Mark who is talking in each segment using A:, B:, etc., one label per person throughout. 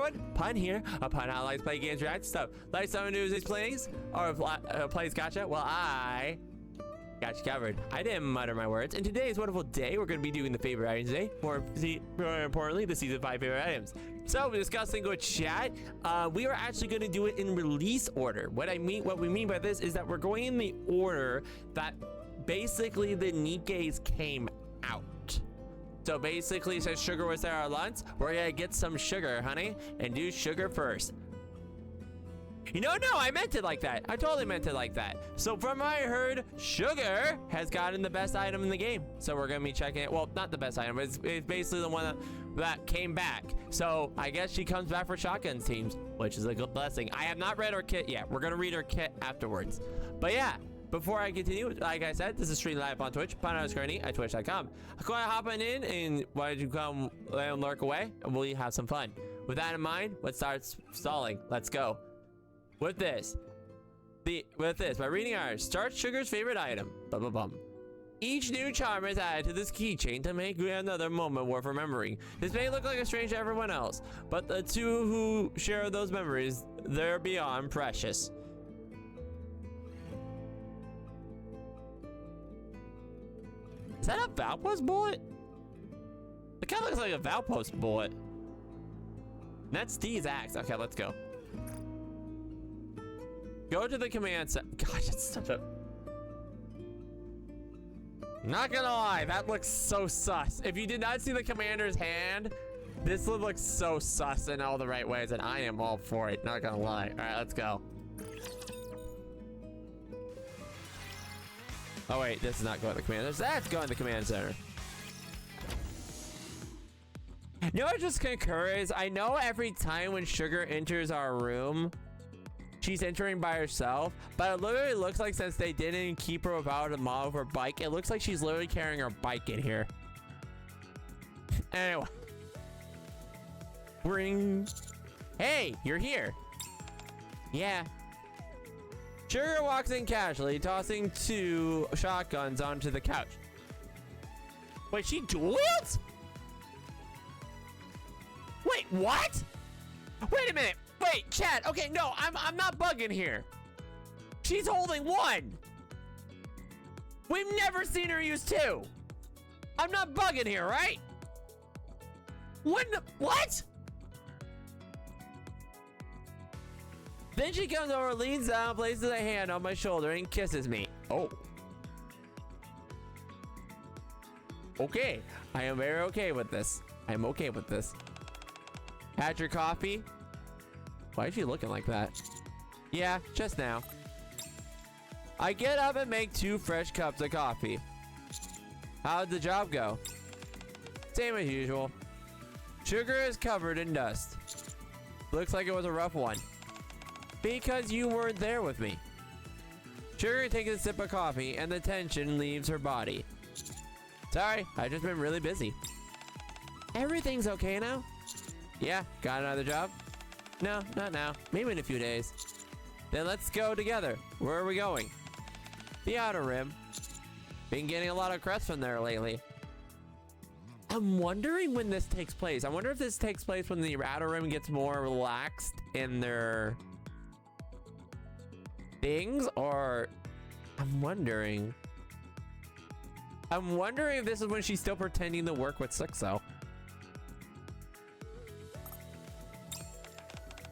A: everyone. Pun here. A pun how likes play games, react to stuff. Like someone who is plays or plays gotcha. Well, I got you covered. I didn't mutter my words. And today's wonderful day, we're going to be doing the favorite items today. More importantly, the season 5 favorite items. So we're discussing with chat. We are actually going to do it in release order. What we mean by this is that we're going in the order that basically the Nikkes came out. So basically, since sugar was our lunch, we're gonna get some sugar, honey, and do sugar first. No, I meant it like that. I totally meant it like that. So from what I heard, sugar has gotten the best item in the game. So we're gonna be checking it. Well, not the best item, but it's basically the one that came back. So I guess she comes back for shotgun teams, which is a good blessing. I have not read her kit yet. We're gonna read her kit afterwards. But yeah. Before I continue, like I said, this is stream live on Twitch, @Screening at twitch.com. I'm going to hop on in, and why don't you come and lurk away, and we'll have some fun. With that in mind, let's start stalling. Let's go. With this, by reading ours, start Sugar's favorite item. Bum, bum, bum. Each new charm is added to this keychain to make another moment worth remembering. This may look like a strange to everyone else, but the two who share those memories, they're beyond precious. Is that a Valpost bullet? It kind of looks like a Valpost bullet. That's Steve's axe. Okay, let's go. Go to the command center. Gosh, it's such a... Not gonna lie, that looks so sus. If you did not see the commander's hand, this looks so sus in all the right ways, and I am all for it. Not gonna lie. All right, let's go. Oh wait, this is not going to the command center. That's going to the command center. You know what I just concur is, I know every time when Sugar enters our room, she's entering by herself, but it literally looks like since they didn't keep her without a model of her bike, it looks like she's literally carrying her bike in here. Anyway. Ring. Hey, you're here. Yeah. Sugar walks in casually, tossing 2 shotguns onto the couch. Wait, she dual wields? Wait, what? Wait a minute. Wait, chat. Okay, no, I'm not bugging here. She's holding 1. We've never seen her use 2. I'm not bugging here, right? What? Then she comes over, leans down, places a hand on my shoulder, and kisses me. Oh. Okay. I am very okay with this. I'm okay with this. Had your coffee? Why is she looking like that? Yeah, just now. I get up and make 2 fresh cups of coffee. How'd the job go? Same as usual. Sugar is covered in dust. Looks like it was a rough one. Because you weren't there with me. Sugar takes a sip of coffee and the tension leaves her body. Sorry, I've just been really busy. Everything's okay now? Yeah, got another job? No, not now. Maybe in a few days. Then let's go together. Where are we going? The Outer Rim. Been getting a lot of crests from there lately. I'm wondering when this takes place. I wonder if this takes place when the Outer Rim gets more relaxed in their things, or I'm wondering if this is when she's still pretending to work with Sixo.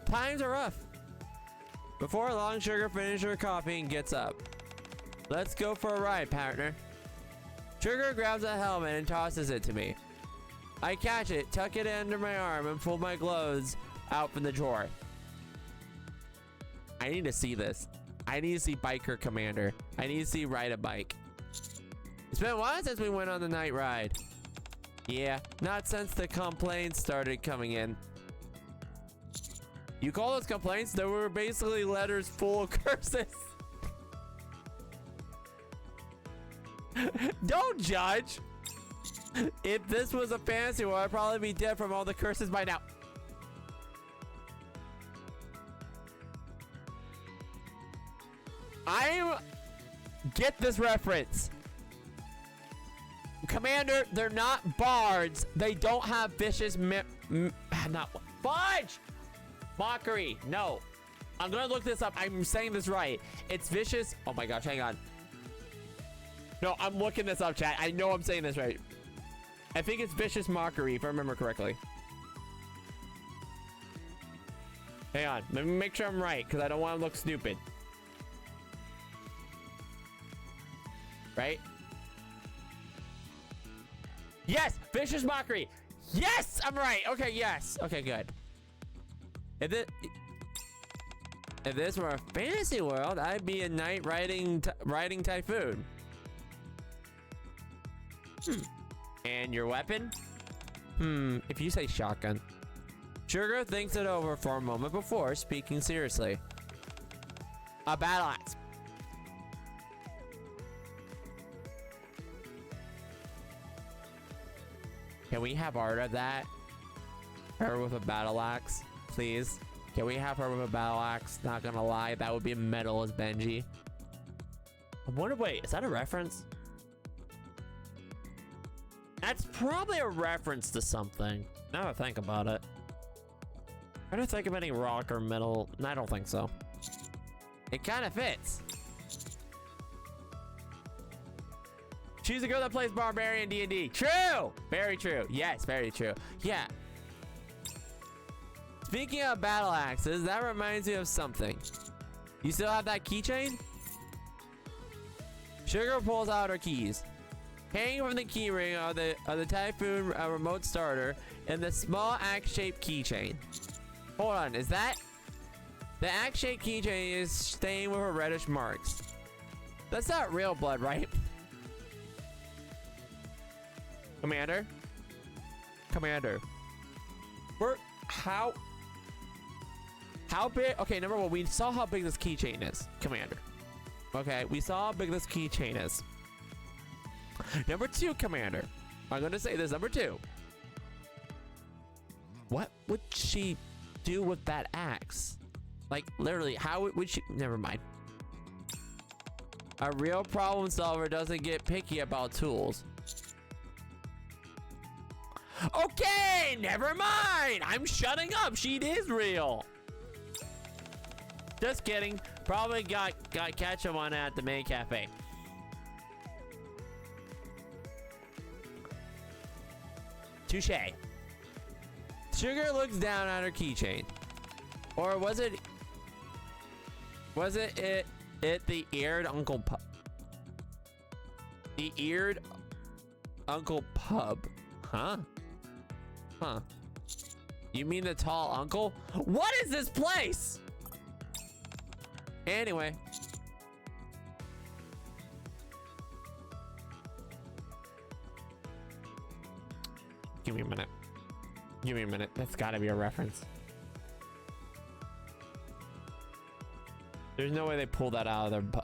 A: Times are rough. Before long, Sugar finishes her coffee and gets up. Let's go for a ride, partner. Sugar grabs a helmet and tosses it to me. I catch it, tuck it under my arm, and pull my gloves out from the drawer. I need to see this. I need to see Biker Commander. I need to see ride a bike. It's been a while since we went on the night ride. Yeah, not since the complaints started coming in. You call those complaints? There were basically letters full of curses. Don't judge. If this was a fantasy world, I'd probably be dead from all the curses by now. I get this reference. Commander, they're not bards. They don't have vicious not fudge. Mockery. No. I'm gonna look this up. I'm saying this right. It's vicious. Oh my gosh, hang on. No, I'm looking this up, chat. I know I'm saying this right. I think it's vicious mockery, if I remember correctly. Hang on. Let me make sure I'm right, because I don't want to look stupid. Right? Yes! Vicious mockery! Yes! I'm right! Okay, yes. Okay, good. If this were a fantasy world, I'd be a knight riding typhoon. And your weapon? If you say shotgun. Sugar thinks it over for a moment before speaking seriously. A battle axe. Can we have art of that? Her with a battle axe, please. Can we have her with a battle axe? Not gonna lie, that would be metal as Benji. I wonder, wait, is that a reference? That's probably a reference to something. Now that I think about it. I don't think of any rock or metal. No, I don't think so. It kind of fits. She's a girl that plays barbarian D&D. True! Very true. Yes, very true. Yeah. Speaking of battle axes, that reminds me of something. You still have that keychain? Sugar pulls out her keys. Hanging from the keyring are the Typhoon remote starter and the small axe-shaped keychain. Hold on, is that? The axe-shaped keychain is stained with her reddish marks. That's not real blood, right? Commander? Commander. How big? Okay, number one, we saw how big this keychain is, Commander. Okay, we saw how big this keychain is. Number two, Commander. I'm gonna say this, number two. What would she do with that axe? Like, literally, how would she? Never mind. A real problem solver doesn't get picky about tools. Okay, never mind. I'm shutting up. She is real. Just kidding. Probably got ketchup on at the main cafe. Touche. Sugar looks down at her keychain. Or was it the eared Uncle Pub? The eared Uncle Pub. Huh? Huh. You mean the tall uncle? What is this place? Anyway. Give me a minute. Give me a minute. That's gotta be a reference. There's no way they pulled that out of their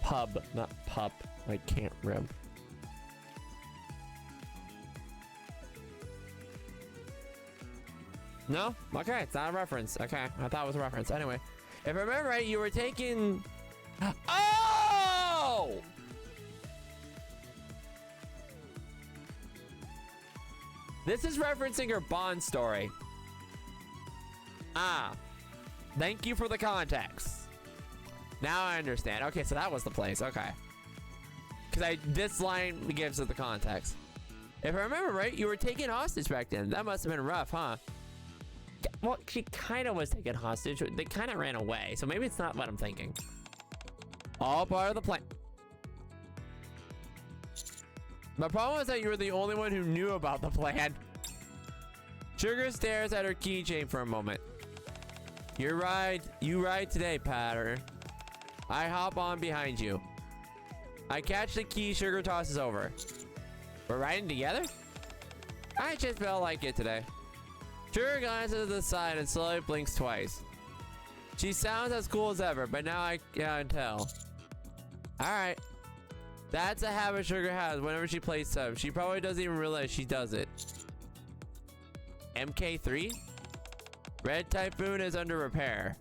A: pub, not pup. Like can't rib. No? Okay, it's not a reference. Okay, I thought it was a reference. Anyway, if I remember right, you were taking... Oh! This is referencing her Bond story. Ah. Thank you for the context. Now I understand. Okay, so that was the place. Okay. Because this line gives it the context. If I remember right, you were taken hostage back then. That must have been rough, huh? Well, she kind of was taken hostage. They kind of ran away, so maybe it's not what I'm thinking. All part of the plan. My problem is that you were the only one who knew about the plan. Sugar stares at her keychain for a moment. You ride today, Patter. I hop on behind you. I catch the key Sugar tosses over. We're riding together? I just felt like it today. Sugar glances to the side and slowly blinks twice. She sounds as cool as ever, but now I can tell. Alright. That's a habit Sugar has whenever she plays tough. She probably doesn't even realize she does it. MK3? Red Typhoon is under repair.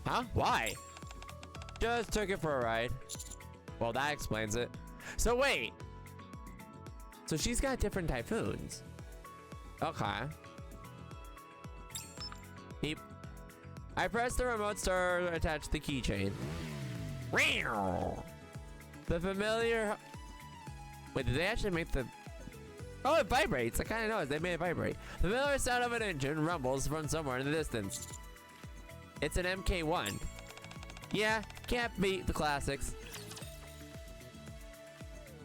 A: Huh? Why? Just took it for a ride. Well, that explains it. So wait. So she's got different typhoons. Okay. Beep. I press the remote to attach the keychain. The familiar... Wait, did they actually make the... Oh, it vibrates. I kind of noticed they made it vibrate. The familiar sound of an engine rumbles from somewhere in the distance. It's an MK1. Yeah, can't beat the classics.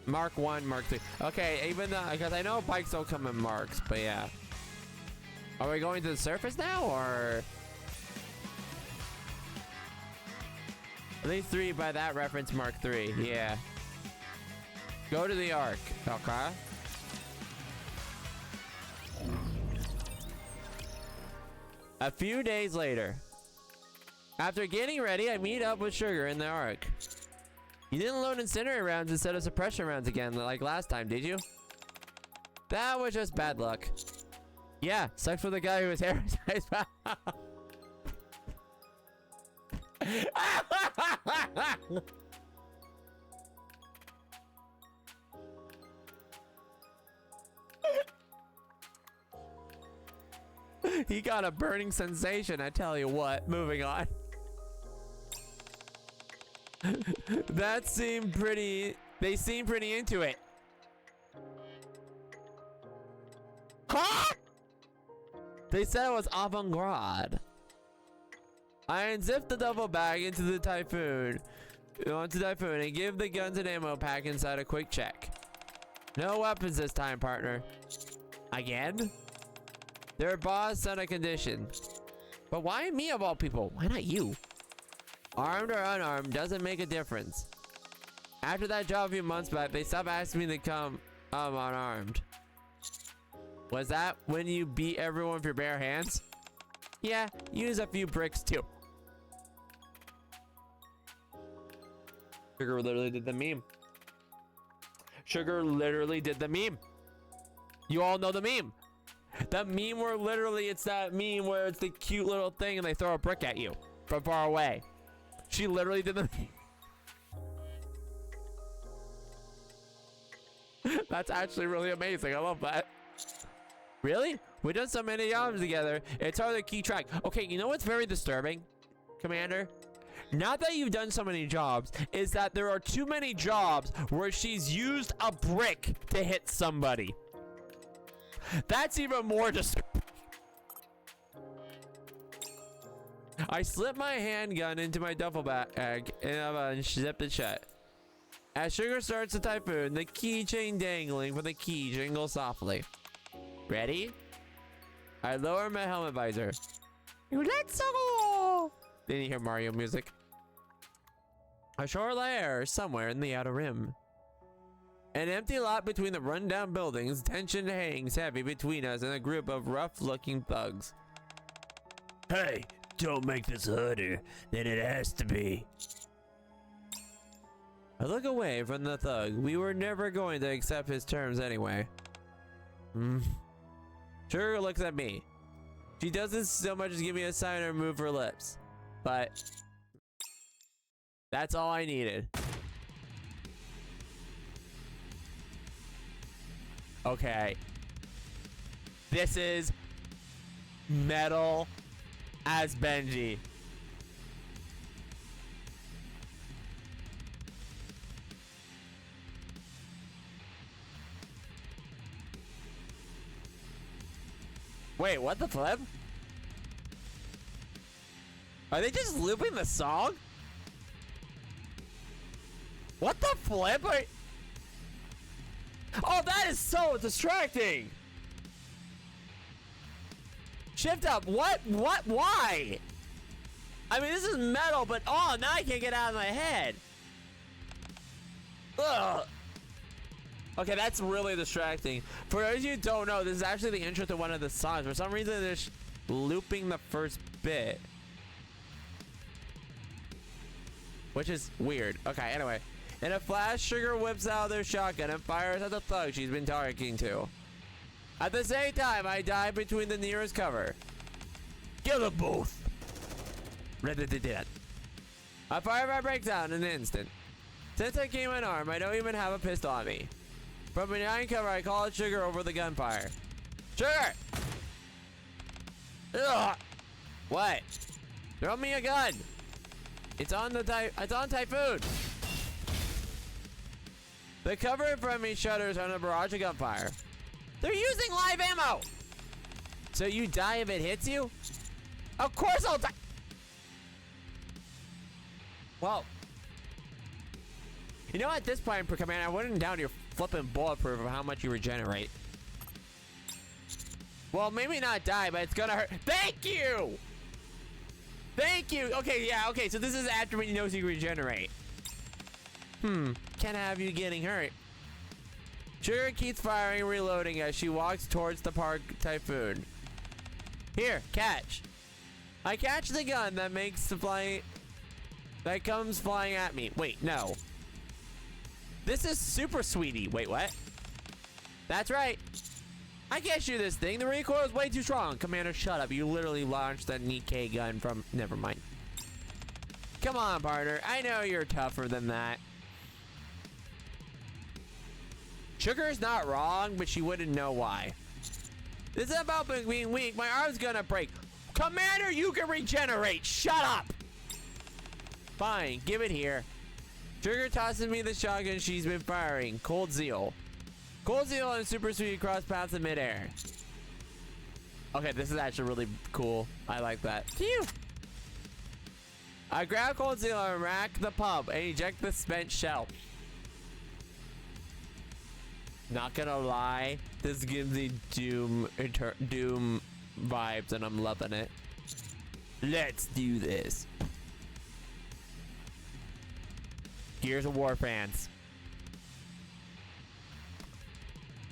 A: Mark 1, Mark 2. Okay, even though, because I know bikes don't come in marks, but yeah. Are we going to the surface now, or? At least 3 by that reference, Mark 3. Yeah. Go to the Ark. Okay. A few days later. After getting ready, I meet up with Sugar in the Ark. You didn't load incendiary rounds instead of suppression rounds again like last time, did you? That was just bad luck. Yeah, sucks for the guy who was hair. He got a burning sensation, I tell you what. Moving on. That seemed pretty... They seemed pretty into it. Huh? They said it was avant-garde. I unzip the duffel bag into the Typhoon. And give the guns and ammo pack inside a quick check. No weapons this time, partner. Again? They're boss on a condition. But why me of all people? Why not you? Armed or unarmed doesn't make a difference. After that job a few months back, they stopped asking me to come unarmed. Was that when you beat everyone with your bare hands? Yeah, use a few bricks too. Sugar literally did the meme. Sugar literally did the meme. You all know the meme. That meme where literally it's that meme where it's the cute little thing and they throw a brick at you from far away. She literally did the That's actually really amazing. I love that. Really? We've done so many jobs together. It's hard to keep track. Okay, you know what's very disturbing, Commander? Not that you've done so many jobs, is that there are too many jobs where she's used a brick to hit somebody. That's even more disturbing. I slip my handgun into my duffel bag and zip it shut. As Sugar starts the Typhoon, the keychain dangling from the key jingles softly. Ready? I lower my helmet visor. Let's go! Then you hear Mario music. A short layer somewhere in the outer rim. An empty lot between the rundown buildings. Tension hangs heavy between us and a group of rough-looking thugs. Hey, don't make this harder than it has to be. I look away from the thug. We were never going to accept his terms anyway. Sugar looks at me. She doesn't so much as give me a sign or move her lips. But that's all I needed. Okay. This is metal as Benji. Wait, what the flip? Are they just looping the song? What the flip? Oh, that is so distracting. Shift up. What? Why? I mean, this is metal, but oh, now I can't get out of my head. Ugh. Okay, that's really distracting. For those of you who don't know, this is actually the intro to one of the songs. For some reason, they're looping the first bit. Which is weird. Okay, anyway. In a flash, Sugar whips out their shotgun and fires at the thug she's been targeting to. At the same time, I dive between the nearest cover. Kill them both! A firefight breaks out in an instant. Since I came unarmed, I don't even have a pistol on me. From behind cover, I call it Sugar over the gunfire. Sugar! Ugh! What? Throw me a gun! It's on Typhoon! The cover in front of me shudders on a barrage of gunfire. They're using live ammo! So you die if it hits you? Of course I'll die! Well, you know, at this point, per command, I wouldn't doubt your flipping bulletproof of how much you regenerate. Well, maybe not die, but it's gonna hurt. Thank you! Thank you! Okay, yeah, okay, so this is after when you know you regenerate. Can't have you getting hurt. Sugar keeps firing and reloading as she walks towards the park Typhoon. Here, catch. I catch the gun that makes the that comes flying at me. Wait, no. This is Super Sweetie. Wait, what? That's right. I can't shoot this thing. The recoil is way too strong. Commander, shut up. You literally launched the Nikke gun from... Never mind. Come on, partner. I know you're tougher than that. Sugar's not wrong, but she wouldn't know why. This is about being weak. My arm's gonna break. Commander, you can regenerate. Shut up. Fine, give it here. Sugar tosses me the shotgun she's been firing. Cold Zeal. Cold Zeal and Super Sweet cross paths in midair. Okay, this is actually really cool. I like that. Phew. I grab Cold Zeal and rack the pump and eject the spent shell. Not gonna lie, this gives me Doom vibes and I'm loving it. Let's do this. Gears of War fans.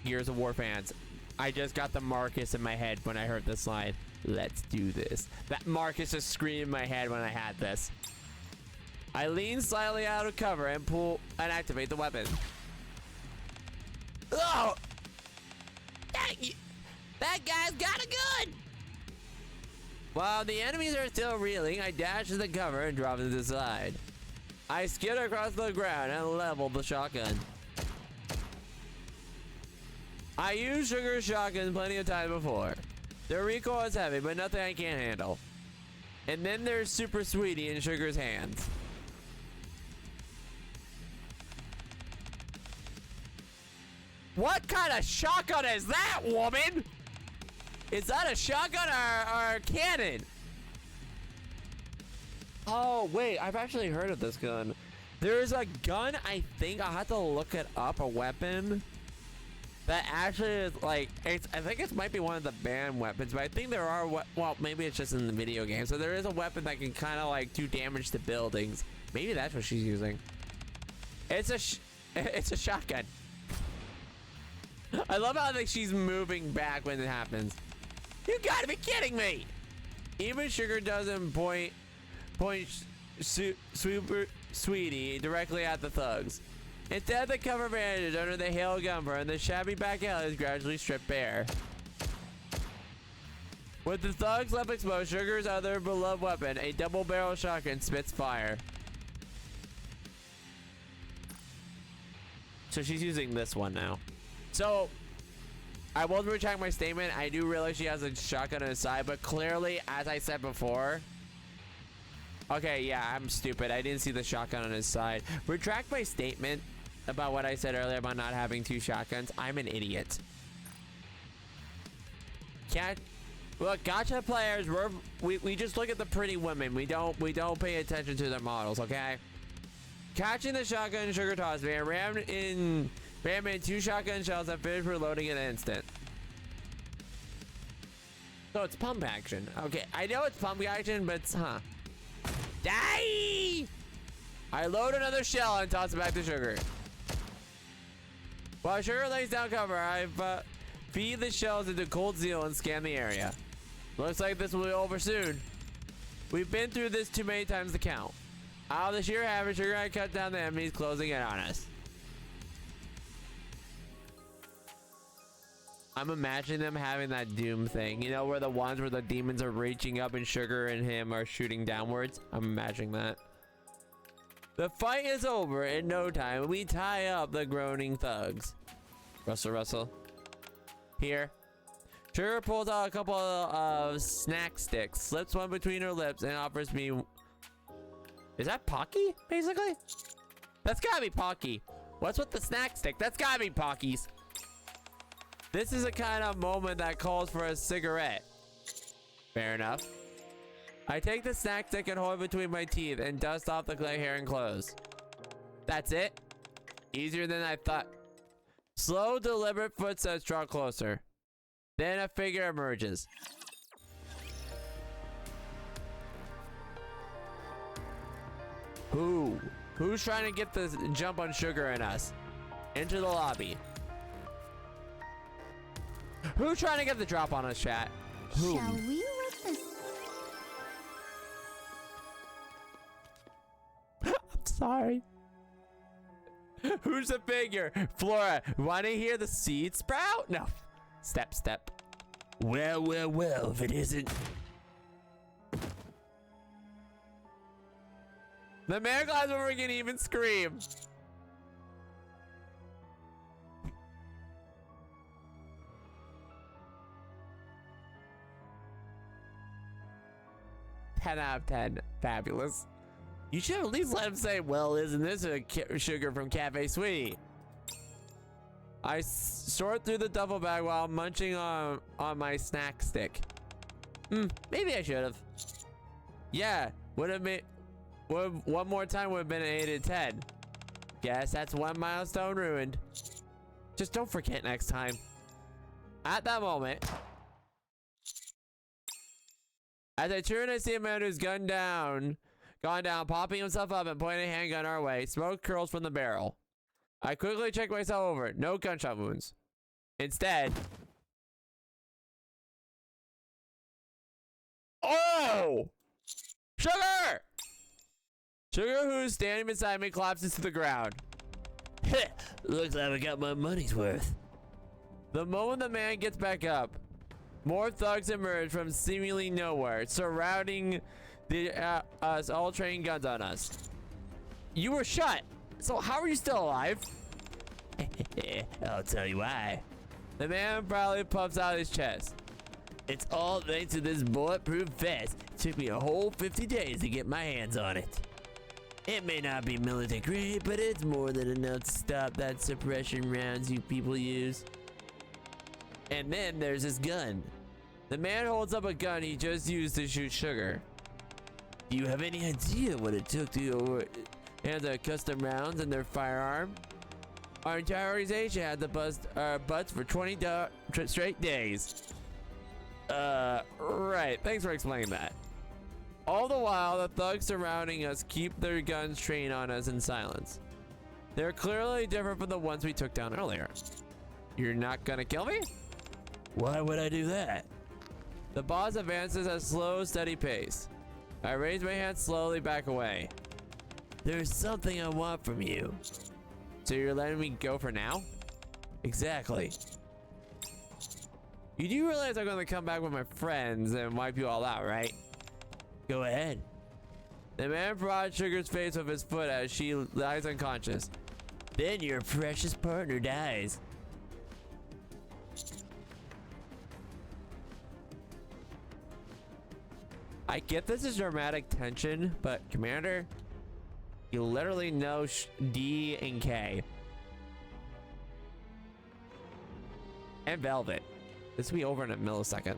A: Gears of War fans. I just got the Marcus in my head when I heard this line. Let's do this. That Marcus just screamed in my head when I had this. I lean slightly out of cover and pull and activate the weapon. Oh! That guy's got a gun! While the enemies are still reeling, I dash to the cover and drop to the side. I skid across the ground and level the shotgun. I used Sugar's shotgun plenty of times before. The recoil is heavy, but nothing I can't handle. And then there's Super Sweetie in Sugar's hands. What kind of shotgun is that, woman? Is that a shotgun or a cannon? Oh, wait. I've actually heard of this gun. There's a gun, I think. I'll have to look it up. A weapon that actually is like... I think it might be one of the banned weapons, but I think there are... Well, maybe it's just in the video game. So there is a weapon that can kind of like do damage to buildings. Maybe that's what she's using. It's a shotgun. I love how like, she's moving back when it happens. You gotta be kidding me! Even Sugar doesn't point Super Sweetie directly at the thugs. Instead, the cover bandage under the hail gunfire and the shabby back alley is gradually stripped bare. With the thugs left exposed, Sugar's other beloved weapon, a double-barrel shotgun, spits fire. So she's using this one now. So, I will retract my statement. I do realize she has a shotgun on her side, but clearly, as I said before... Okay, yeah, I'm stupid. I didn't see the shotgun on his side. Retract my statement about what I said earlier about not having two shotguns. I'm an idiot. Look, gacha players, we just look at the pretty women. We don't pay attention to their models, okay? Catching the shotgun Sugar tossed me, I rammed in 2 shotgun shells and finished reloading in an instant. So it's pump action. Okay, I know it's pump action, but it's, Die! I load another shell and toss it back to Sugar. While Sugar lays down cover, I feed the shells into Cold Zeal and scan the area. Looks like this will be over soon. We've been through this too many times to count. Out of the sheer habit, Sugar and I cut down the enemies closing in on us. I'm imagining them having that Doom thing. You know, where the ones where the demons are reaching up and Sugar and him are shooting downwards. I'm imagining that. The fight is over in no time. We tie up the groaning thugs. Rustle, rustle. Here. Sugar pulls out a couple of snack sticks, slips one between her lips, and offers me... Is that Pocky, basically? That's gotta be Pocky. What's with the snack stick? That's gotta be Pocky's. This is a kind of moment that calls for a cigarette. Fair enough. I take the snack stick and hold it between my teeth and dust off the clay hair and clothes. That's it? Easier than I thought. Slow, deliberate footsteps draw closer. Then a figure emerges. Who? Who's trying to get the jump on Sugar and us? Enter the lobby. Who's trying to get the drop on us, chat? Who?
B: Shall we let this...
A: I'm sorry. Who's the figure? Flora, want to hear the seed sprout? No. Step, step. Well, well, well, if it isn't. The man climbs over can even scream. Ten out of 10. Fabulous. You should at least let him say, well, isn't this a Sugar from Cafe Sweetie? I sort through the duffel bag while munching on my snack stick. Maybe I should have. Yeah, would have been... one more time would have been an 8 out of 10. Guess that's one milestone ruined. Just don't forget next time. At that moment... As I turn, I see a man who's gone down, popping himself up and pointing a handgun our way. Smoke curls from the barrel. I quickly check myself over. No gunshot wounds. Instead... Oh! Sugar! Sugar, who's standing beside me, collapses to the ground. Looks like I got my money's worth. The moment the man gets back up, more thugs emerge from seemingly nowhere, surrounding us, all trained guns on us. You were shot, so how are you still alive? I'll tell you why. The man proudly puffs out his chest. It's all thanks to this bulletproof vest. It took me a whole 50 days to get my hands on it. It may not be military grade, but it's more than enough to stop that suppression rounds you people use. And then there's his gun. The man holds up a gun he just used to shoot Sugar. Do you have any idea what it took to hand the custom rounds in their firearm? Our entire organization had to bust our butts for 20 straight days. Right. Thanks for explaining that. All the while, the thugs surrounding us keep their guns trained on us in silence. They're clearly different from the ones we took down earlier. You're not gonna kill me? Why would I do that? The boss advances at a slow, steady pace. I raise my hand slowly back away. There's something I want from you. So you're letting me go for now? Exactly. You do realize I'm gonna come back with my friends and wipe you all out, right? Go ahead. The man prods Sugar's face with his foot as she lies unconscious. Then your precious partner dies. I get this is dramatic tension, but Commander, you literally know D and K. And Velvet. This will be over in a millisecond.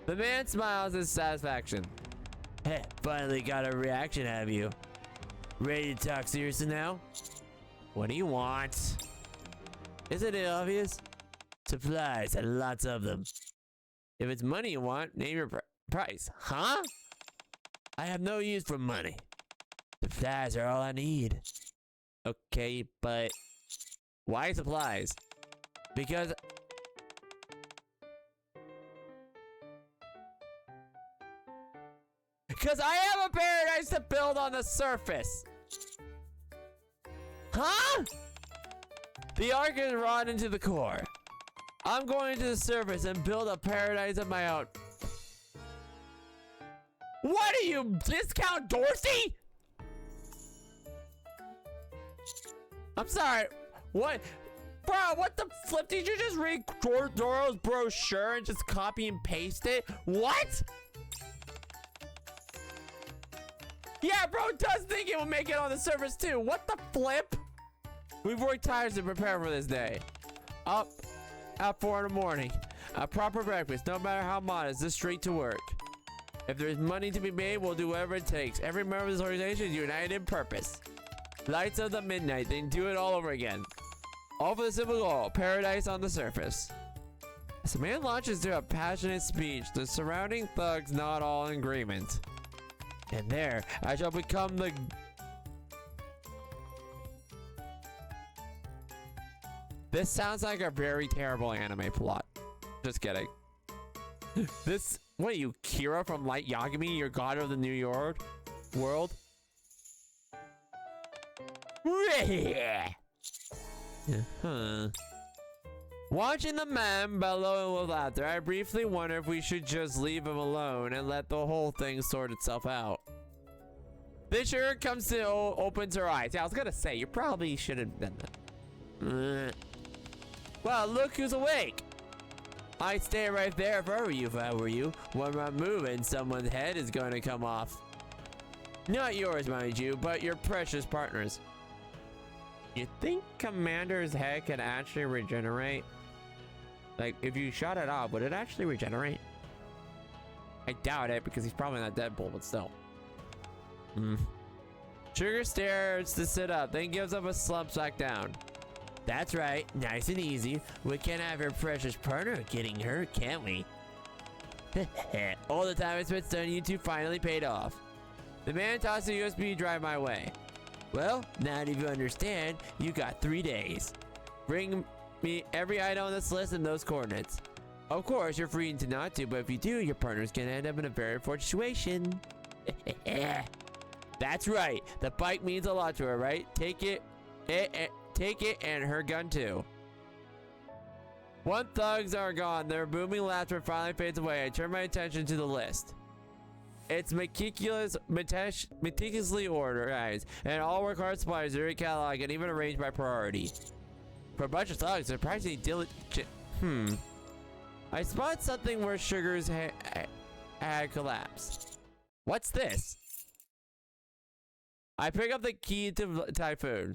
A: The man smiles in satisfaction. Hey, finally got a reaction out of you. Ready to talk seriously now? What do you want? Isn't it obvious? Supplies and lots of them. If it's money you want, name your price. Huh? I have no use for money. Supplies are all I need. Okay, but why supplies? Because I have a paradise to build on the surface. Huh? The arc is run into the core. I'm going to the surface and build a paradise of my own. What are you, Discount Dorsey? I'm sorry. What? Bro, what the flip? Did you just read Doro's brochure and just copy and paste it? What? Yeah, bro does think it will make it on the surface too. What the flip? We've worked tirelessly to prepare for this day. Up at 4 in the morning. A proper breakfast, no matter how modest, just straight to work. If there's money to be made, we'll do whatever it takes. Every member of this organization is united in purpose. Lights of the midnight, then do it all over again. All for the simple goal, paradise on the surface. As the man launches into a passionate speech, the surrounding thugs not all in agreement. And there, I shall become the... This sounds like a very terrible anime plot. Just kidding. This... What are you, Kira from Light Yagami, your god of the New World? Watching the man bellow with laughter, I briefly wonder if we should just leave him alone and let the whole thing sort itself out. This sure comes to opens her eyes. Yeah, I was gonna say, you probably should have done that. Well, look who's awake. I'd stay right there if I were you. When I'm moving, someone's head is going to come off. Not yours, mind you, but your precious partner's. You think Commander's head can actually regenerate? Like, if you shot it off, would it actually regenerate? I doubt it, because he's probably not Deadpool, but still. Sugar stares to sit up, then gives up a slump back down. That's right, nice and easy. We can't have your precious partner getting hurt, can't we? All the time I spent studying you two finally paid off. The man tossed a USB drive my way. Well, now if you understand, you got 3 days. Bring me every item on this list and those coordinates. Of course, you're free to not to, but if you do, your partner's gonna end up in a very unfortunate situation. That's right, the bike means a lot to her, right? Take it and her gun too. Once thugs are gone, their booming laughter finally fades away. I turn my attention to the list. It's meticulously organized, and all work hard supplies are in catalog and even arranged by priority. For a bunch of thugs, surprisingly diligent. I spot something where Sugar's had collapsed. What's this? I pick up the key to Typhoon.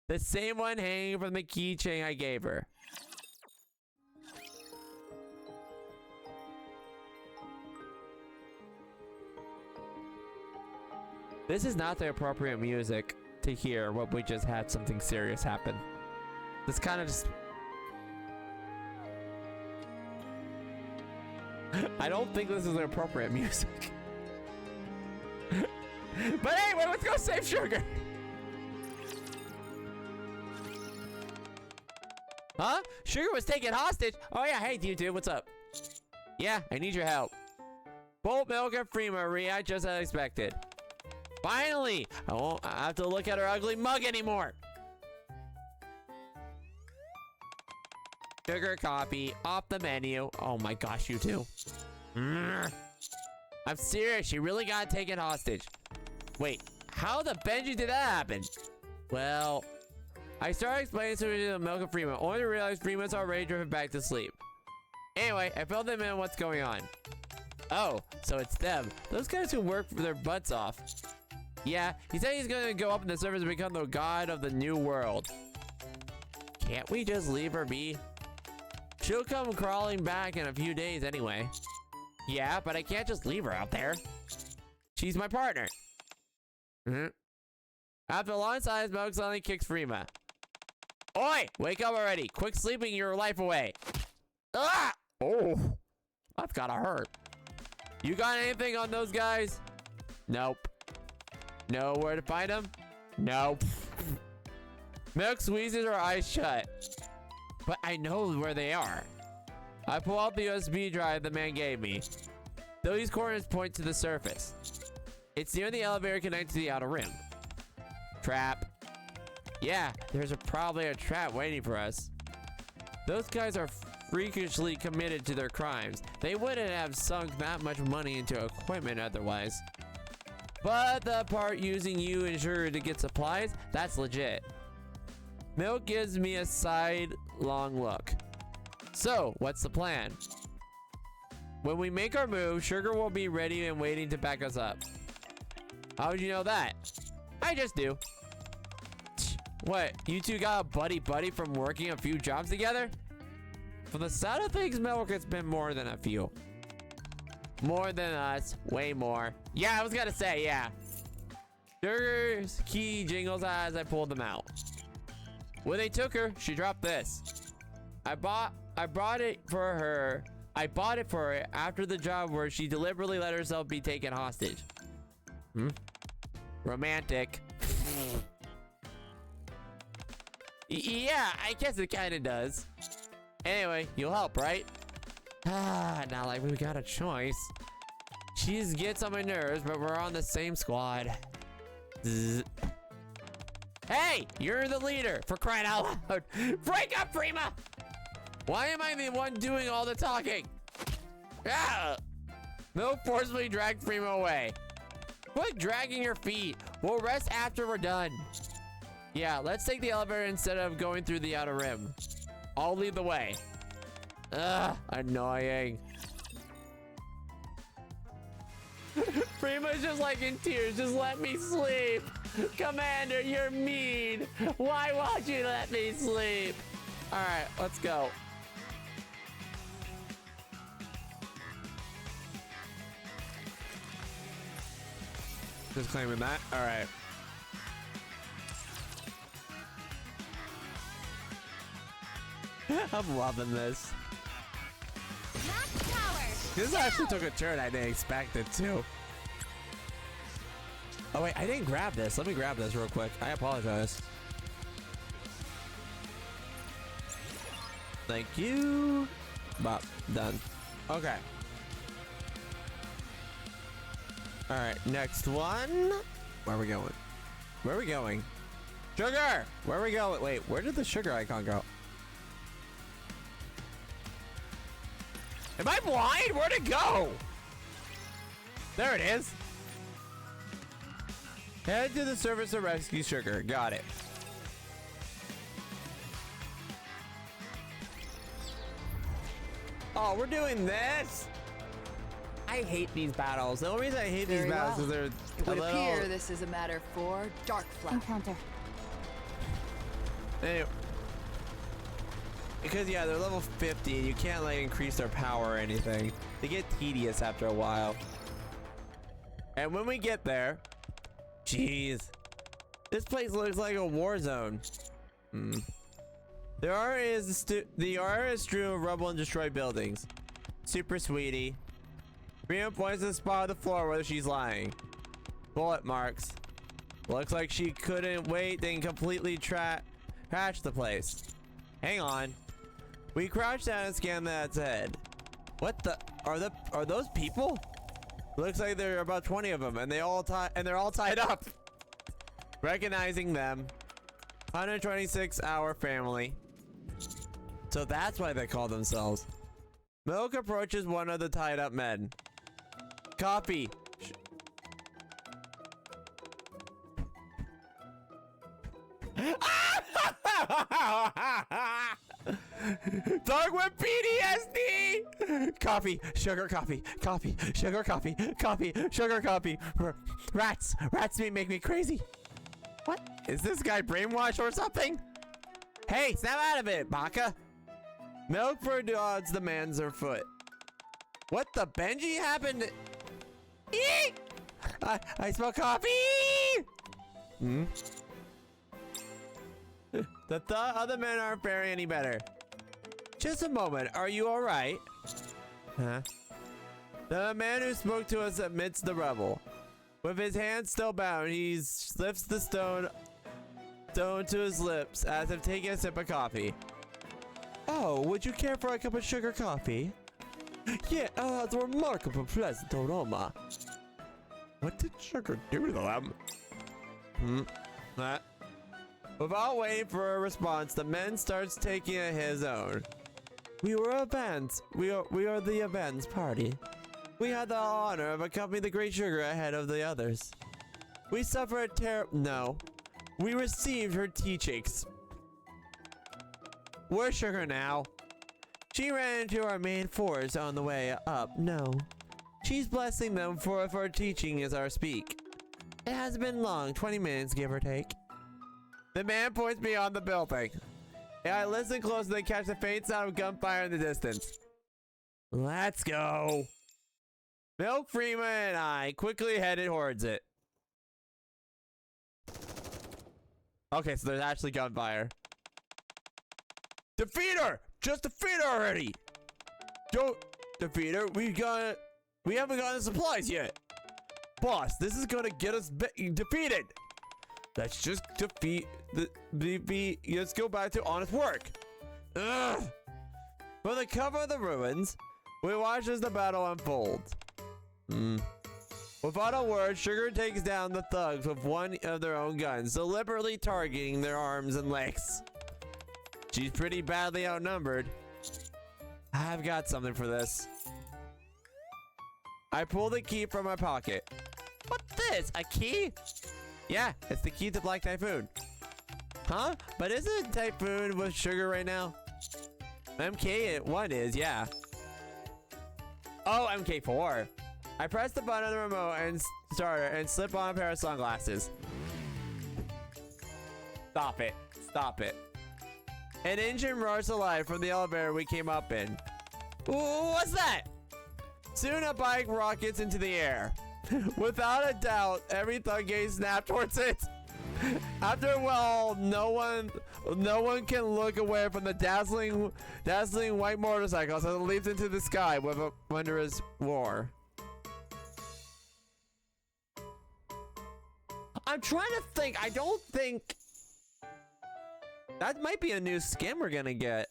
A: The same one hanging from the keychain I gave her. This is not the appropriate music to hear when we just had something serious happen. This kind of just... I don't think this is the appropriate music. But anyway, let's go save Sugar. Huh? Sugar was taken hostage? Oh yeah, hey dude, what's up? Yeah, I need your help. Bolt, Milk, and Freema react just as expected. Finally! I won't have to look at her ugly mug anymore. Sugar copy, off the menu. Oh my gosh, you two. I'm serious, she really got taken hostage. Wait, how the Benji did that happen? Well... I started explaining to the Milk and Freema, only to realize Freema's already driven back to sleep. Anyway, I filled them in what's going on. Oh, so it's them. Those guys who work for their butts off. Yeah, he said he's gonna go up in the surface and become the god of the new world. Can't we just leave her be? She'll come crawling back in a few days anyway. Yeah, but I can't just leave her out there. She's my partner. After a long silence, Milk suddenly kicks Freema. Oi! Wake up already! Quick sleeping your life away! Ah! Oh! That's gotta hurt. You got anything on those guys? Nope. Know where to find them? Nope. Milk squeezes her eyes shut. But I know where they are. I pull out the USB drive the man gave me. Those coordinates point to the surface. It's near the elevator connected to the outer rim. Trap. Yeah, there's probably a trap waiting for us. Those guys are freakishly committed to their crimes. They wouldn't have sunk that much money into equipment otherwise. But the part using you and Sugar to get supplies, that's legit. Milk gives me a sidelong look. So, what's the plan? When we make our move, Sugar will be ready and waiting to back us up. How would you know that? I just do. What, you two got a buddy-buddy from working a few jobs together? From the sound of things, Milk, it's been more than a few. More than us, way more. Yeah, I was gonna say, yeah. Sugar's key jingles as I pulled them out. When they took her, she dropped this. I bought it for her. I bought it for her after the job where she deliberately let herself be taken hostage. Romantic. Yeah, I guess it kind of does. Anyway, you'll help, right? Not like we got a choice. She gets on my nerves, but we're on the same squad. Zzz. Hey, you're the leader, for crying out loud. Break up, Prima! Why am I the one doing all the talking? Ah! Milk forcefully dragged Prima away. Quit dragging your feet. We'll rest after we're done. Yeah, let's take the elevator instead of going through the outer rim. I'll lead the way. Ugh, annoying. Prima's just like in tears. Just let me sleep. Commander, you're mean. Why won't you let me sleep? All right, let's go. Just claiming that. All right. I'm loving this. This actually took a turn I didn't expect it to. Oh wait, I didn't grab this. Let me grab this real quick. I apologize. Thank you. Bop. Done. Okay. All right, next one. Where are we going? Where are we going? Sugar! Where are we going? Wait, where did the sugar icon go? Am I blind? Where'd it go? There it is. Head to the surface to rescue Sugar. Got it. Oh, we're doing this. I hate these battles. The only reason I hate these battles is they're
B: It would appear this is a matter for Dark Flower.
C: Encounter.
A: Anyway. Because yeah, they're level 50 and you can't like increase their power or anything. They get tedious after a while. And when we get there, jeez, this place looks like a war zone. The area is strewn with rubble and destroyed buildings. Super sweetie. Prima points to the spot on the floor where she's lying. Bullet marks. Looks like she couldn't wait and completely trash the place. Hang on. We crouch down and scan that's head. What the? Are those people? Looks like there are about 20 of them, and they're all tied up. Recognizing them, 126-hour family. So that's why they call themselves. Milk approaches one of the tied up men. Coffee. Dog with PTSD. Coffee, sugar, coffee, coffee, sugar, coffee, coffee, sugar, coffee. Rats make me crazy. What? Is this guy brainwashed or something? Hey, snap out of it, Baka. Milk for dogs demands her foot. What the Benji happened? Eek! I smell coffee. The other men aren't faring any better. Just a moment. Are you all right? Huh? The man who spoke to us amidst the rubble. With his hands still bound, he lifts the stone to his lips as if taking a sip of coffee. Oh, would you care for a cup of sugar coffee? Yeah, it's a remarkable pleasant aroma. What did sugar do to them? Without waiting for a response, the man starts taking his own. We were events. We are the events party. We had the honor of accompanying the Great Sugar ahead of the others. We suffered we received her teachings. Where's Sugar now? She ran into our main force on the way up. No. She's blessing them for teaching as our speak. It hasn't been long, 20 minutes, give or take. The man points beyond the building. Yeah, I listen closely to catch the faint sound of gunfire in the distance. Let's go. Milk, Freeman, and I quickly headed towards it. Okay, so there's actually gunfire. Defeat her! Just defeat her already! Don't defeat her. We haven't gotten the supplies yet. Boss, this is gonna get us defeated. Let's just defeat let's go back to honest work. Ugh. For the cover of the ruins, we watch as the battle unfolds. Without a word, Sugar takes down the thugs with one of their own guns, deliberately targeting their arms and legs. She's pretty badly outnumbered. I've got something for this. I pull the key from my pocket. What's this? A key? Yeah, it's the key to Black Typhoon. Huh? But isn't Typhoon with Sugar right now? MK1 is, yeah. Oh, MK4. I press the button on the remote and starter and slip on a pair of sunglasses. Stop it. Stop it. An engine roars to life from the elevator we came up in. Ooh, what's that? Soon a bike rockets into the air. Without a doubt, every thug gaze snapped towards it. After a while, no one can look away from the dazzling white motorcycle as it leaps into the sky with a wondrous roar. I'm trying to think. I don't think that might be a new skin we're gonna get,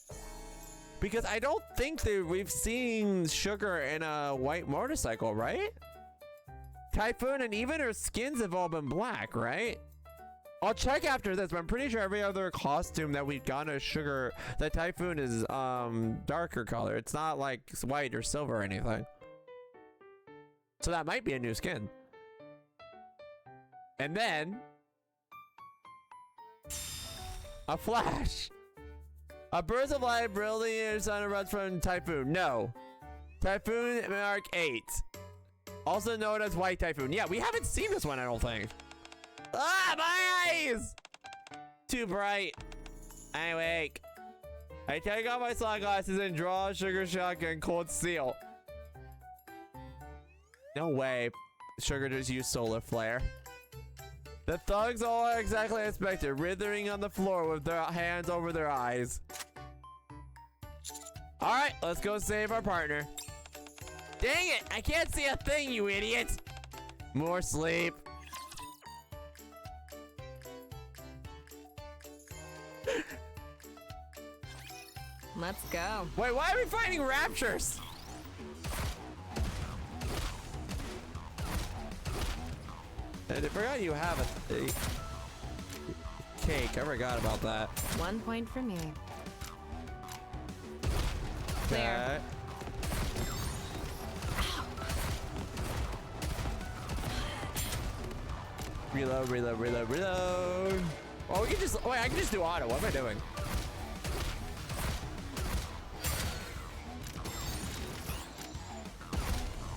A: because I don't think that we've seen Sugar in a white motorcycle, right? Typhoon and even her skins have all been black, right? I'll check after this, but I'm pretty sure every other costume that we've gotten a Sugar, the Typhoon is darker color. It's not like white or silver or anything. So that might be a new skin. And then a flash. A burst of light brilliant sun erupts from Typhoon. No. Typhoon Mark 8. Also known as White Typhoon. Yeah, we haven't seen this one, I don't think. Ah, my eyes! Too bright. I'm awake. I take off my sunglasses and draw a Sugar shotgun cold steel. No way. Sugar just used solar flare. The thugs all are exactly as expected, writhing on the floor with their hands over their eyes. Alright, let's go save our partner. Dang it! I can't see a thing, you idiot! More sleep.
B: Let's go.
A: Wait, why are we fighting raptures? And I forgot you have a cake. I forgot about that.
B: 1 point for me.
A: Okay. Reload, reload, reload, reload. Oh, we can just, wait, I can just do auto. What am I doing?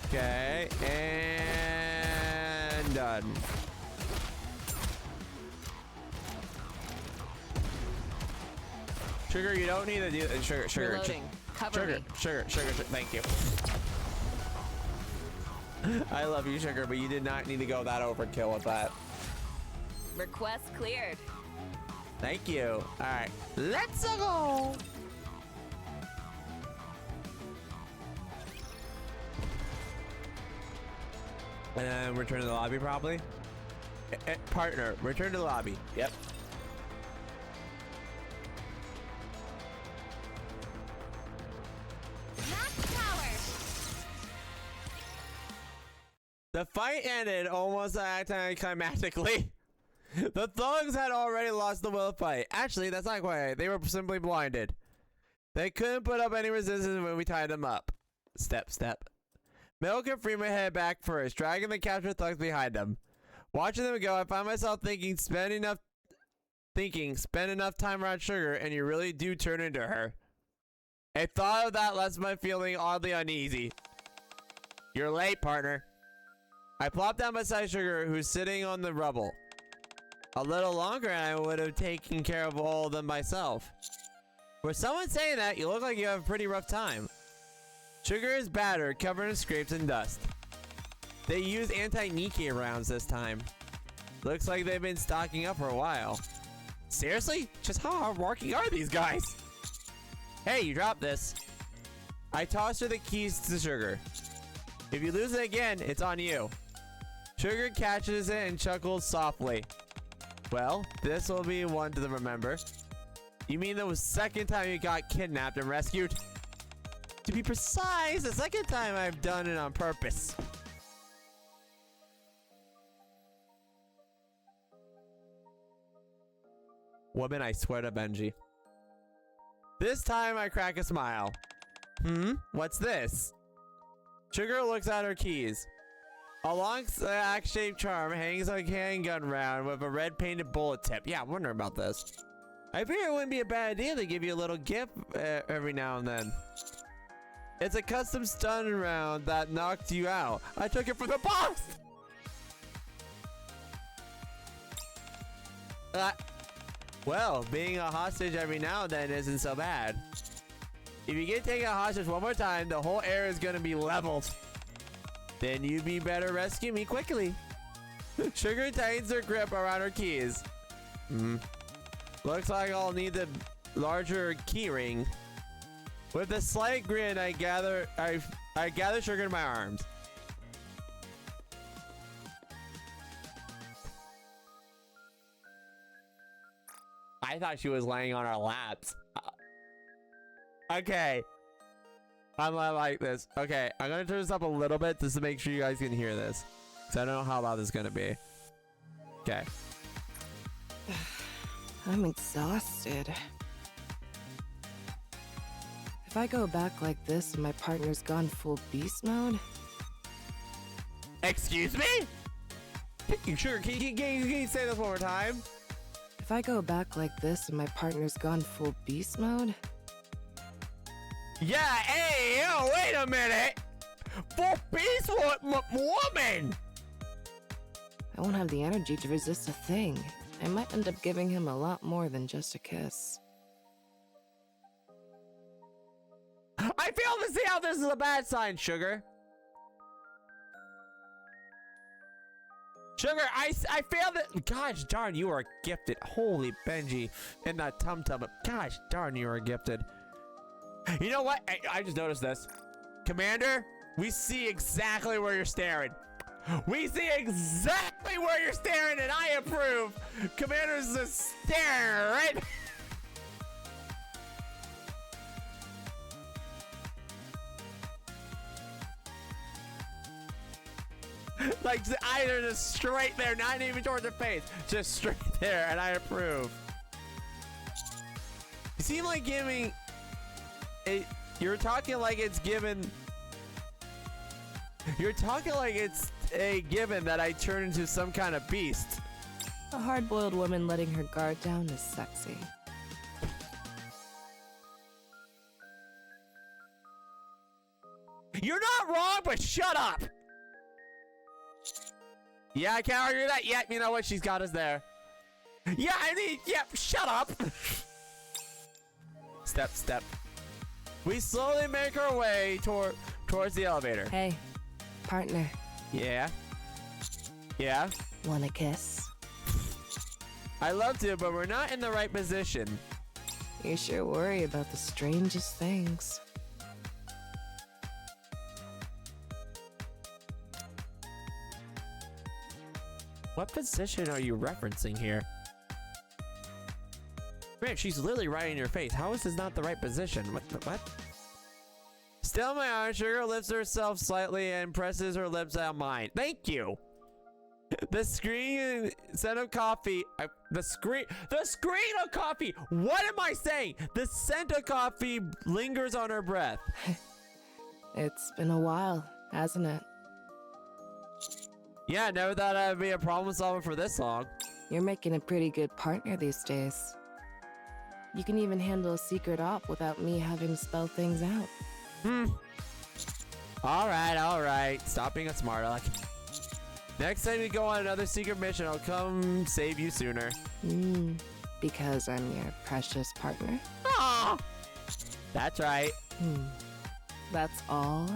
A: Okay, and done. Sugar, you don't need to do that. Sugar,
B: Reloading. Cover
A: sugar,
B: me.
A: sugar, thank you. I love you, Sugar, but you did not need to go that overkill with that.
B: Request cleared.
A: Thank you. All right, let's go. And then return to the lobby, probably. Partner, return to the lobby. Yep. The fight ended almost anticlimactically. The thugs had already lost the will to fight. Actually, that's not quite right. They were simply blinded. They couldn't put up any resistance when we tied them up. Step, step. Milk and Freeman headed back first, dragging the captured thugs behind them. Watching them go, I found myself thinking spending thinking, spend enough time around Sugar and you really do turn into her. A thought of that left my feeling oddly uneasy. You're late, partner. I plopped down beside Sugar, who's sitting on the rubble. A little longer and I would have taken care of all of them myself. For someone saying that, you look like you have a pretty rough time. Sugar is battered, covered in scrapes and dust. They use anti-Nikke rounds this time. Looks like they've been stocking up for a while. Seriously? Just how hardworking are these guys? Hey, you dropped this. I tossed her the keys to Sugar. If you lose it again, it's on you. Sugar catches it and chuckles softly. Well, this will be one to remember. You mean the second time you got kidnapped and rescued? To be precise, the second time I've done it on purpose. Woman, I swear to Benji. This time I crack a smile. What's this? Sugar looks at her keys. A long axe-shaped charm hangs a handgun round with a red painted bullet tip. Yeah, I'm wondering about this. I figure it wouldn't be a bad idea to give you a little gift every now and then. It's a custom stun round that knocked you out. I took it from the box! Well, being a hostage every now and then isn't so bad. If you get taken hostage one more time, the whole area is gonna be leveled. Then you'd be better rescue me quickly. Sugar tightens her grip around her keys. Looks like I'll need the larger key ring. With a slight grin, I gather Sugar in my arms. I thought she was laying on our laps. Okay. I'm not like this. Okay, I'm gonna turn this up a little bit just to make sure you guys can hear this. Because I don't know how loud this is gonna be. Okay.
C: I'm exhausted. If I go back like this and my partner's gone full beast mode...
A: Excuse me? Sure, can you say this one more time?
C: If I go back like this and my partner's gone full beast mode...
A: Yeah, hey, yo, wait a minute! Full beast woman!
C: I won't have the energy to resist a thing. I might end up giving him a lot more than just a kiss.
A: I fail to see how this is a bad sign, Sugar. Sugar, I failed it. Gosh darn, you are gifted. Holy Benji and that tum-tum. Gosh darn, you are gifted. You know what? I just noticed this. Commander, we see exactly where you're staring. We see exactly where you're staring, and I approve. Commander's just staring, right? Like, either just straight there, not even towards her face. Just straight there, and I approve. You seem like giving... You're talking like it's given... You're talking like it's a given that I turn into some kind of beast.
C: A hard-boiled woman letting her guard down is sexy.
A: You're not wrong, but shut up! Yeah, I can't argue that. Yeah, you know what? She's got us there. Yeah, shut up! Step. We slowly make our way towards the elevator.
C: Hey, partner.
A: Yeah?
C: Wanna kiss?
A: I love to, but we're not in the right position.
C: You sure worry about the strangest things.
A: What position are you referencing here? Man, she's literally right in your face. How is this not the right position? What? Still my arm, Sugar lifts herself slightly and presses her lips on mine. Thank you. The screen scent of coffee. The screen of coffee. What am I saying? The scent of coffee lingers on her breath.
C: It's been a while, hasn't it?
A: Yeah, never thought I'd be a problem solver for this long.
C: You're making a pretty good partner these days. You can even handle a secret op without me having to spell things out.
A: All right. Stop being a smart aleck. Next time you go on another secret mission, I'll come save you sooner.
C: Because I'm your precious partner?
A: Ah! That's right.
C: That's all?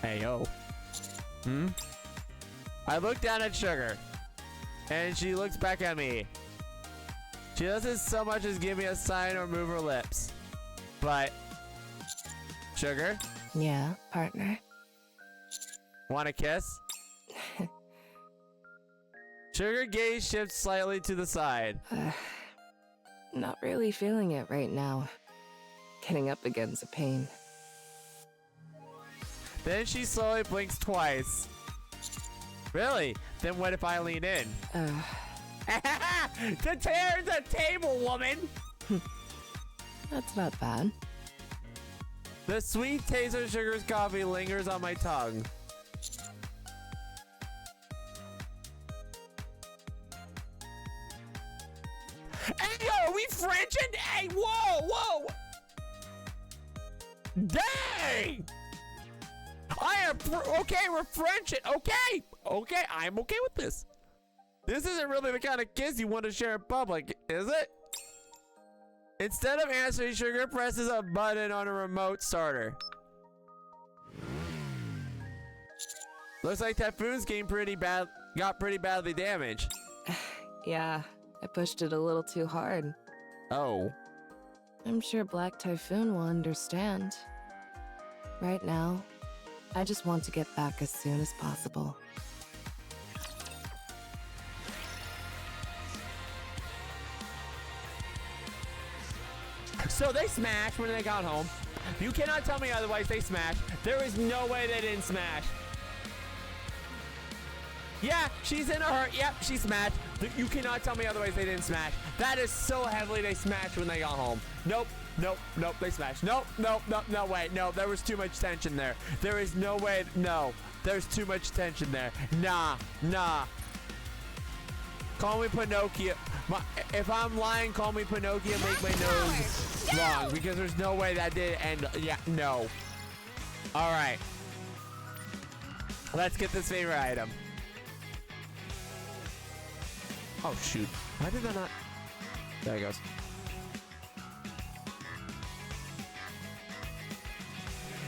A: Hey, yo. I look down at Sugar, and she looks back at me. She doesn't so much as give me a sign or move her lips. But, Sugar,
C: Yeah, partner.
A: want a kiss? Sugar gaze shifts slightly to the side.
C: Not really feeling it right now. Getting up again's a pain.
A: Then she slowly blinks twice. Really? Then what if I lean in? To tear the table, woman!
C: That's not bad.
A: The sweet taste of Sugar's coffee lingers on my tongue. Hey, yo, are we Frenching? Hey, whoa! Dang! I am, okay, we're Frenching. Okay, I'm okay with this. This isn't really the kind of kiss you want to share in public, is it? Instead of answering, Sugar presses a button on a remote starter. Looks like Typhoon's got pretty badly damaged.
C: Yeah, I pushed it a little too hard.
A: Oh.
C: I'm sure Black Typhoon will understand. Right now, I just want to get back as soon as possible.
A: So they smashed when they got home. You cannot tell me otherwise. They smashed. There is no way they didn't smash. Yeah, she's in a hurt. Yep, she smashed. You cannot tell me otherwise they didn't smash. That is so heavily they smashed when they got home. Nope, they smashed. Nope, no way. No, there was too much tension there. There is no way. No, there's too much tension there. Nah. Call me Pinocchio. If I'm lying, call me Pinocchio. Make my nose long because there's no way that did end. Yeah, no. All right. Let's get this favorite item. Oh shoot! Why did I not? There it goes.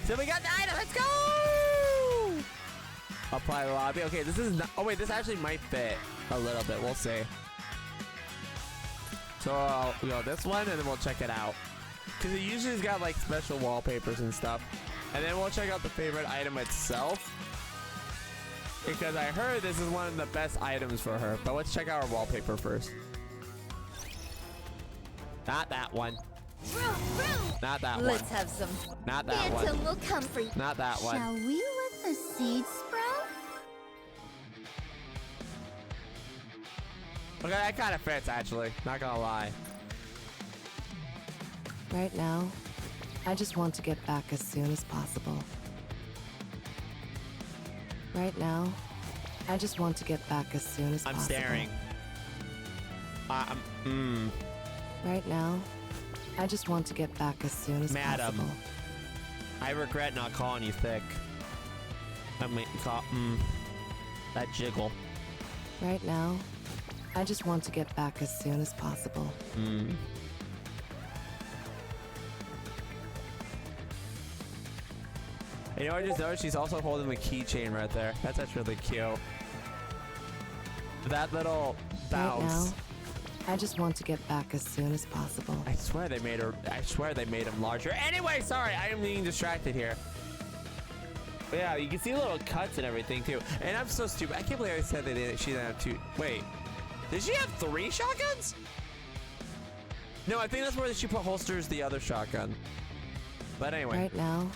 A: So we got the item. Let's go! Apply the lobby. Okay, this is not. Oh wait, this actually might fit a little bit. We'll see. So we'll go this one, and then we'll check it out. Because it usually has got like special wallpapers and stuff. And then we'll check out the favorite item itself. Because I heard this is one of the best items for her. But let's check out our wallpaper first. Not that one. Not that one.
D: Let's have some.
A: Not that one.
D: Phantom will come for you.
A: Not that one.
D: Shall we let the seeds sprout?
A: Okay, that kind of fits actually. Not gonna lie.
C: Right now, I just want to get back as soon as possible. Right now, I just want to get back as soon as
A: I'm
C: possible.
A: staring.
C: Right now, I just want to get back as soon as
A: Madam.
C: possible.
A: I regret not calling you thick. I mean, that jiggle.
C: Right now, I just want to get back as soon as possible.
A: You know, I just noticed she's also holding the keychain right there. That's actually really cute. That little bounce.
C: Right now, I just want to get back as soon as possible.
A: I swear they made him larger. Anyway, sorry, I am being distracted here. But yeah, you can see little cuts and everything too. And I'm so stupid. I can't believe I said she didn't have two. Wait, did she have 3 shotguns? No, I think that's where she put holsters the other shotgun. But anyway.
C: Right now,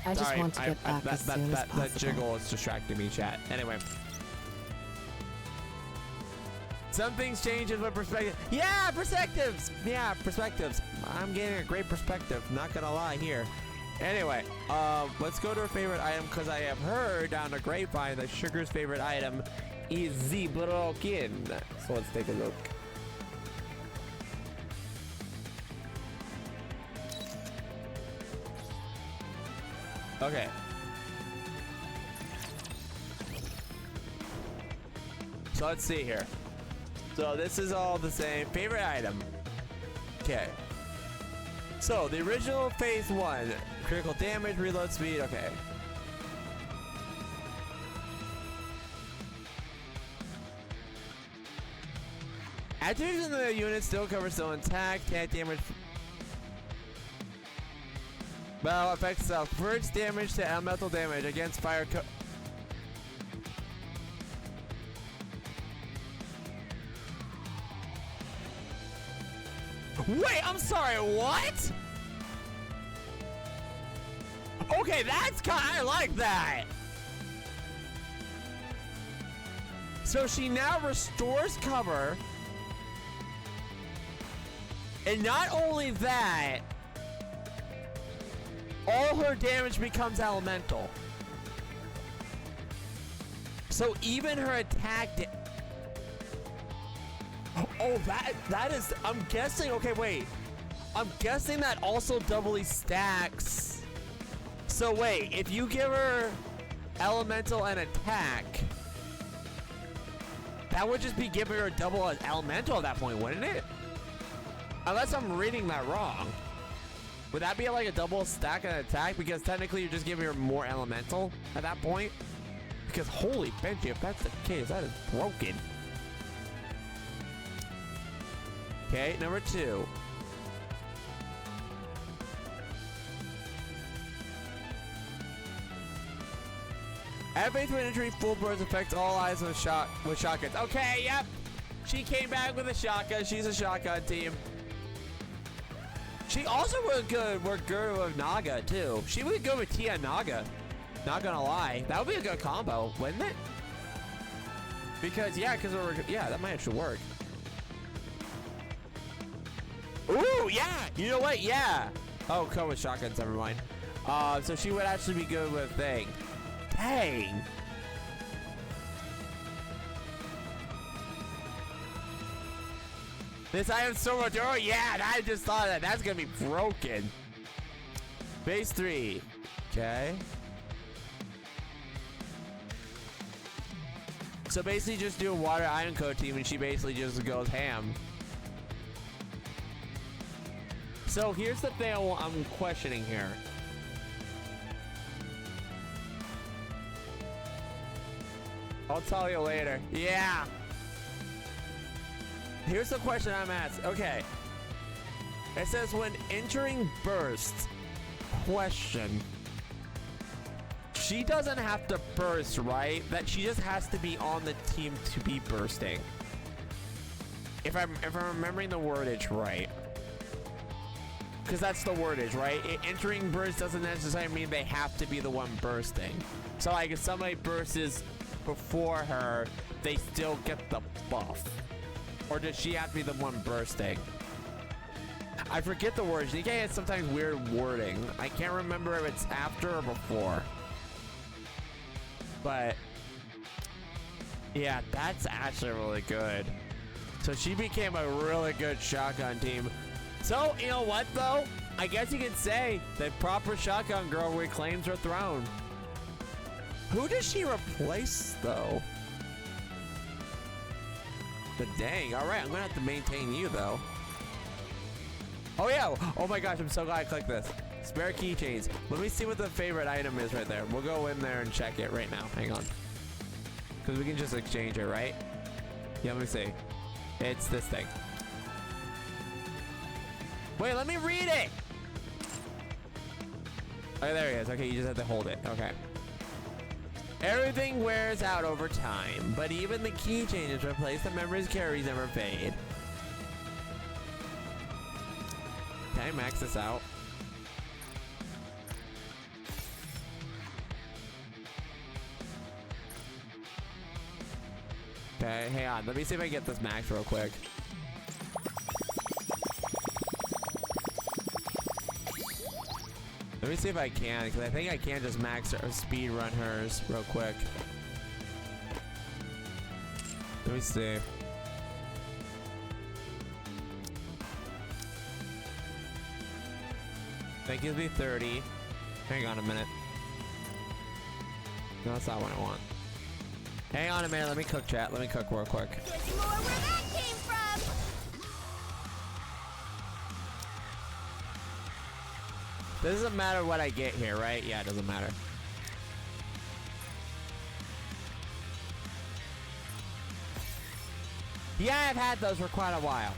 C: I just want to get back as soon as possible.
A: That jiggle is distracting me, chat. Anyway. Some things change with perspective. Yeah, perspectives. Yeah, perspectives. I'm getting a great perspective. Not gonna lie here. Anyway, let's go to her favorite item because I have heard down the grapevine that Sugar's favorite item is broken. So let's take a look. Okay. So let's see here. So this is all the same. Favorite item. Okay. So the original phase 1, critical damage, reload speed. Okay. Activation of the unit still covers still intact. Attack damage. Well, affects itself. First damage to elemental damage against fire. Wait, I'm sorry, what? Okay, that's I like that. So she now restores cover. And not only that, all her damage becomes elemental. So even her attack oh, that is, I'm guessing, okay, wait. I'm guessing that also doubly stacks. So wait, if you give her elemental and attack, that would just be giving her double elemental at that point, wouldn't it? Unless I'm reading that wrong. Would that be like a double stack and attack? Because technically you're just giving her more elemental at that point. Because holy Benji, if that's the case, that is broken. Okay, number 2. At base when entry, full burst affects all eyes with shotguns. Okay, yep. She came back with a shotgun. She's a shotgun team. She also would work good with Naga too. She would go with Tia Naga. Not gonna lie, that would be a good combo, wouldn't it? Because yeah, that might actually work. Ooh, yeah. You know what? Yeah. Oh, come with shotguns. Never mind. So she would actually be good with thing. Dang. This item so much. Oh yeah, I just thought that that's gonna be broken. Phase 3. Okay. So basically, just do a water iron code team, and she basically just goes ham. So here's the thing I'm questioning here. I'll tell you later. Yeah. Here's the question I'm asking. Okay. It says when entering burst, question. She doesn't have to burst, right? That she just has to be on the team to be bursting. If I'm remembering the wordage right. Because that's the wordage, right? Entering burst doesn't necessarily mean they have to be the one bursting. So like if somebody bursts before her, they still get the buff. Or does she have to be the one bursting? I forget the words. Nikke has sometimes weird wording. I can't remember if it's after or before. But yeah, that's actually really good. So she became a really good shotgun team. So, you know what though? I guess you could say the proper shotgun girl reclaims her throne. Who does she replace though? But dang, alright, I'm gonna have to maintain you though. Oh yeah, oh my gosh, I'm so glad I clicked this. Spare keychains. Let me see what the favorite item is right there. We'll go in there and check it right now. Hang on. Because we can just exchange it, right? Yeah, let me see. It's this thing. Wait, let me read it! Oh, there he is. Okay, you just have to hold it. Okay. Everything wears out over time, but even the keychain is replaced. The memories carries never fade. Can I max this out? Okay, hang on. Let me see if I can get this max real quick. Let me see if I can, because I think I can just max or speed run hers real quick. Let me see. That gives me 30. Hang on a minute. No, that's not what I want. Hang on a minute. Let me cook, chat. Let me cook real quick.
D: There's more where that came from.
A: Doesn't matter what I get here, right? Yeah, it doesn't matter. Yeah, I've had those for quite a while.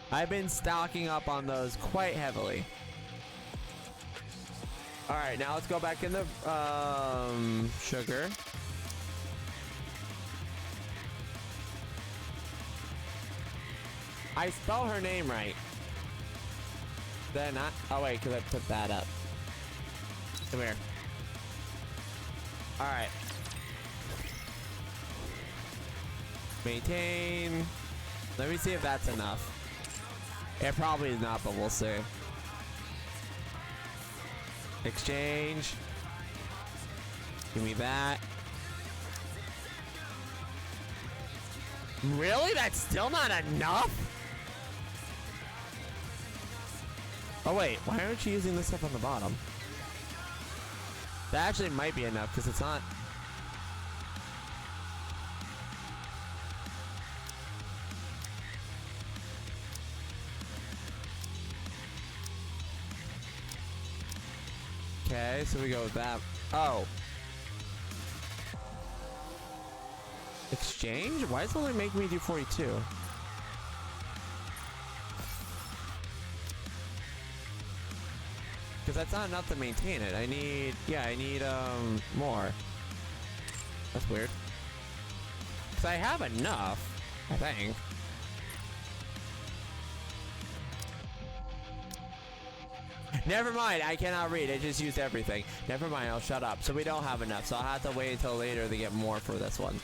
A: I've been stocking up on those quite heavily. All right, now let's go back in the sugar. I spell her name right. Then I, oh wait, because I put that up. Come here. All right. Maintain. Let me see if that's enough. It probably is not, but we'll see. Exchange. Give me that. Really? That's still not enough? Oh wait, why aren't you using this stuff on the bottom? That actually might be enough because it's not. Okay, so we go with that. Oh. Exchange? Why is it only making me do 42? Because that's not enough to maintain it. I need, yeah, I need more. That's weird. Because I have enough, I think. Never mind, I cannot read. I just used everything. Never mind, I'll shut up. So we don't have enough, so I'll have to wait until later to get more for this one.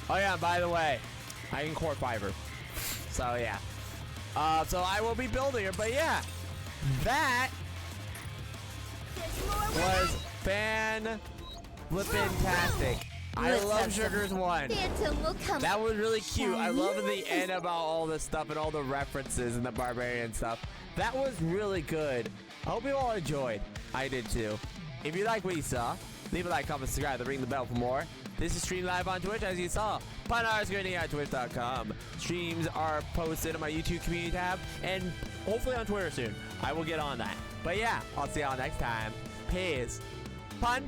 A: Oh yeah, by the way, I can core fiber. So yeah. So I will be building it, but yeah. That was fan-flippin-tastic. I love Sugar's one.
D: Phantom will come.
A: That was really cute. I love the
D: Shiny.
A: end about all this stuff and all the references and the barbarian stuff. That was really good. I hope you all enjoyed. I did too. If you like what you saw, leave a like, comment, subscribe, and ring the bell for more. This is streamed live on Twitch, as you saw. Screening at twitch.com. Streams are posted on my YouTube community tab and hopefully on Twitter soon. I will get on that. But yeah, I'll see y'all next time. Peace. Pun.